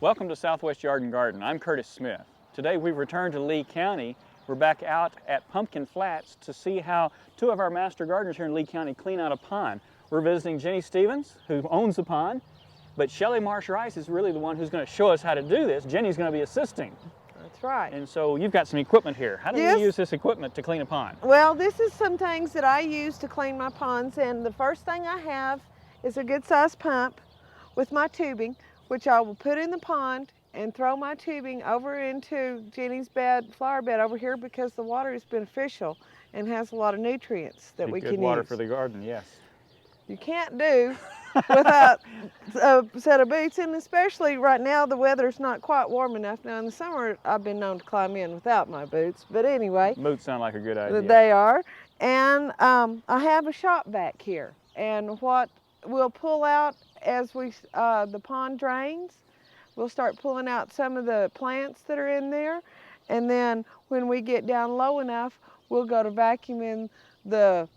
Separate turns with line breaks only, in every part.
Welcome to Southwest Yard and Garden. I'm Curtis Smith. Today we've returned to Lee County. We're back out at Pumpkin Flats to see how two of our master gardeners here in Lee County clean out a pond. We're visiting Jenny Stevens, who owns the pond, but Shelley Marsh Rice is really the one who's going to show us how to do this. Jenny's going to be assisting.
That's right.
And so you've got some equipment here. How do you use this equipment to clean a pond?
Well, this is some things that I use to clean my ponds, and the first thing I have is a good sized pump with my tubing, which I will put in the pond and throw my tubing over into Jenny's flower bed over here, because the water is beneficial and has a lot of nutrients that we can use.
Good water for the garden, yes.
You can't do without a set of boots, and especially right now the weather's not quite warm enough. Now in the summer I've been known to climb in without my boots, but anyway.
Boots sound like a good idea.
They are. And I have a shop vac here, and what we'll pull out as the pond drains, we'll start pulling out some of the plants that are in there, and then when we get down low enough, we'll go to vacuuming the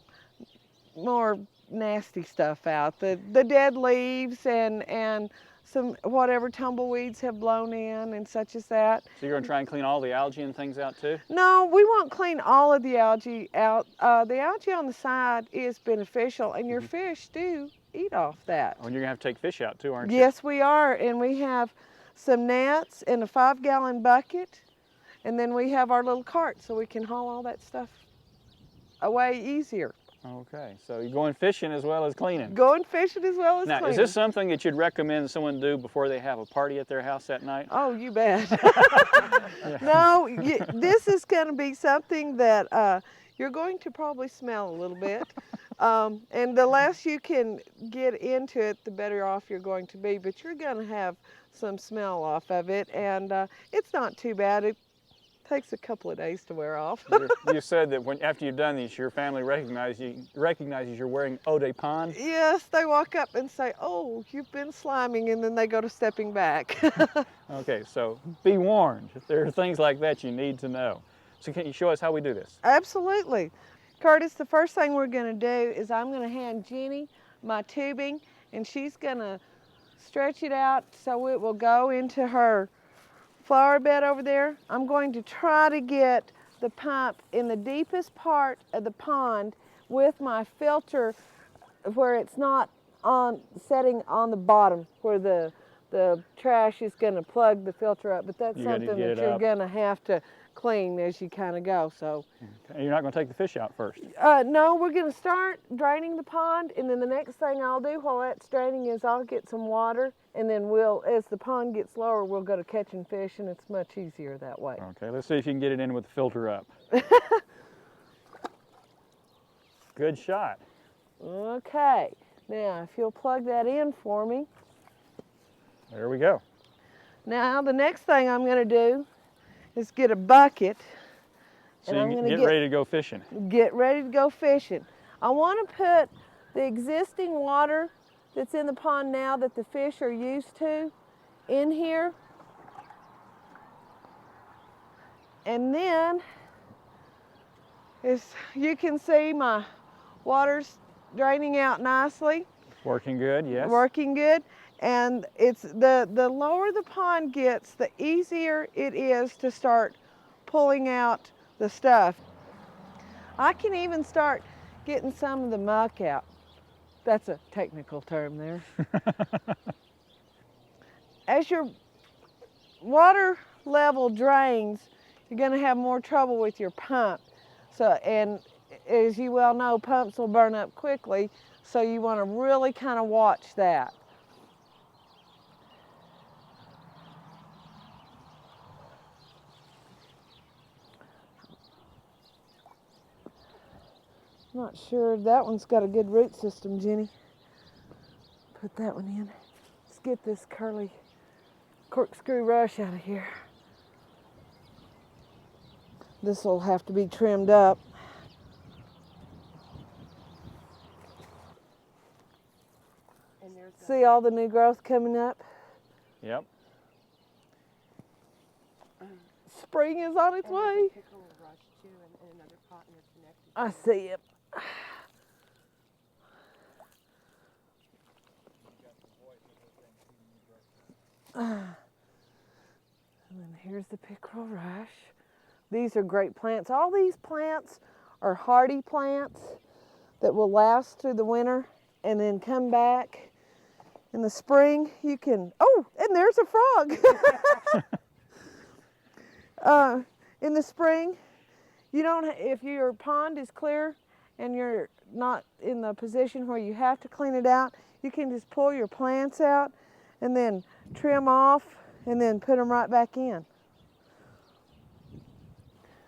more nasty stuff out, the dead leaves and some whatever tumbleweeds have blown in and such as that.
So you're going to try and clean all the algae and things out too?
No, we won't clean all of the algae out. The algae on the side is beneficial, and your fish do eat off that.
Oh, and you're going to have to take fish out too, aren't you?
Yes, we are, and we have some nets in a 5-gallon bucket, and then we have our little cart so we can haul all that stuff away easier.
Okay, so you're going fishing as well as cleaning.
Going fishing as well as
cleaning. Now, is this something that you'd recommend someone do before they have a party at their house that night?
Oh, you bet. No, this is going to be something that you're going to probably smell a little bit. And the less you can get into it, the better off you're going to be. But you're going to have some smell off of it, and it's not too bad. It takes a couple of days to wear off.
You said that after you've done these, your family recognizes you're wearing eau de pond?
Yes, they walk up and say, "Oh, you've been sliming," and then they go to stepping back.
Okay, so be warned. There are things like that you need to know. So can you show us how we do this?
Absolutely. Curtis, the first thing we're going to do is I'm going to hand Jenny my tubing, and she's going to stretch it out so it will go into her flower bed over there. I'm going to try to get the pump in the deepest part of the pond with my filter where it's not setting on the bottom where the trash is going to plug the filter up, but that's something that you're going to have to clean as you kind of go. So
okay. You're not going to take the fish out first?
No, we're going to start draining the pond, and then the next thing I'll do while that's draining is I'll get some water, and then as the pond gets lower, we'll go to catching fish, and it's much easier that way.
Okay, let's see if you can get it in with the filter up. Good shot.
Okay, now if you'll plug that in for me.
There we go.
Now the next thing I'm going to do is get a bucket.
So you can get ready to go fishing.
Get ready to go fishing. I want to put the existing water that's in the pond now that the fish are used to in here. And then, as you can see, my water's draining out nicely.
Working good, yes.
Working good. And it's the lower the pond gets, the easier it is to start pulling out the stuff. I can even start getting some of the muck out. That's a technical term there. As your water level drains, you're going to have more trouble with your pump. And as you well know, pumps will burn up quickly, so you want to really kind of watch that. Not sure. That one's got a good root system, Jenny. Put that one in. Let's get this curly corkscrew rush out of here. This will have to be trimmed up. See all the new growth coming up?
Yep.
Spring is on its way. I see it. Here's the pickerel rush. These are great plants. All these plants are hardy plants that will last through the winter and then come back in the spring. You can, oh, and there's a frog. In the spring, you don't, if your pond is clear and you're not in the position where you have to clean it out, you can just pull your plants out and then trim off and then put them right back in.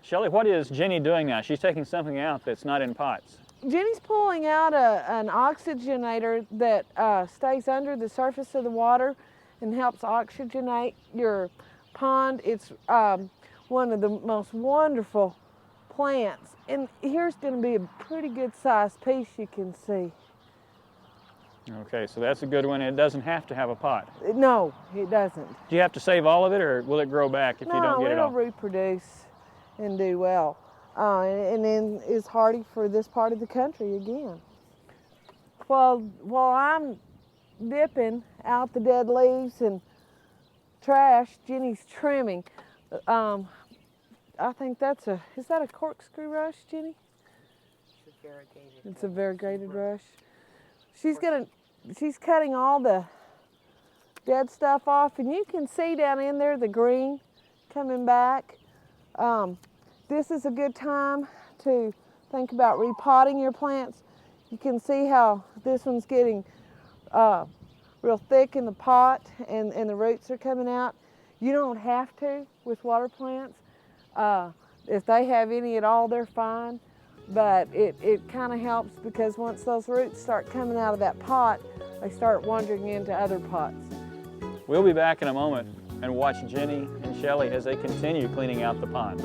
Shelley, what is Jenny doing now? She's taking something out that's not in pots.
Jenny's pulling out an oxygenator that stays under the surface of the water and helps oxygenate your pond. It's one of the most wonderful plants. And here's going to be a pretty good sized piece you can see.
Okay, so that's a good one. It doesn't have to have a pot.
No, it doesn't.
Do you have to save all of it, or will it grow back if you don't get it all?
No, it'll reproduce and do well. And then is hardy for this part of the country again. Well, while I'm dipping out the dead leaves and trash, Jenny's trimming. I think that's is that a corkscrew rush, Jenny?
It's a variegated.
It's a variegated rush. She's cutting all the dead stuff off, and you can see down in there the green coming back. This is a good time to think about repotting your plants. You can see how this one's getting real thick in the pot and the roots are coming out. You don't have to with water plants. If they have any at all, they're fine. But it kind of helps because once those roots start coming out of that pot, they start wandering into other pots.
We'll be back in a moment and watch Jenny and Shelley as they continue cleaning out the pond.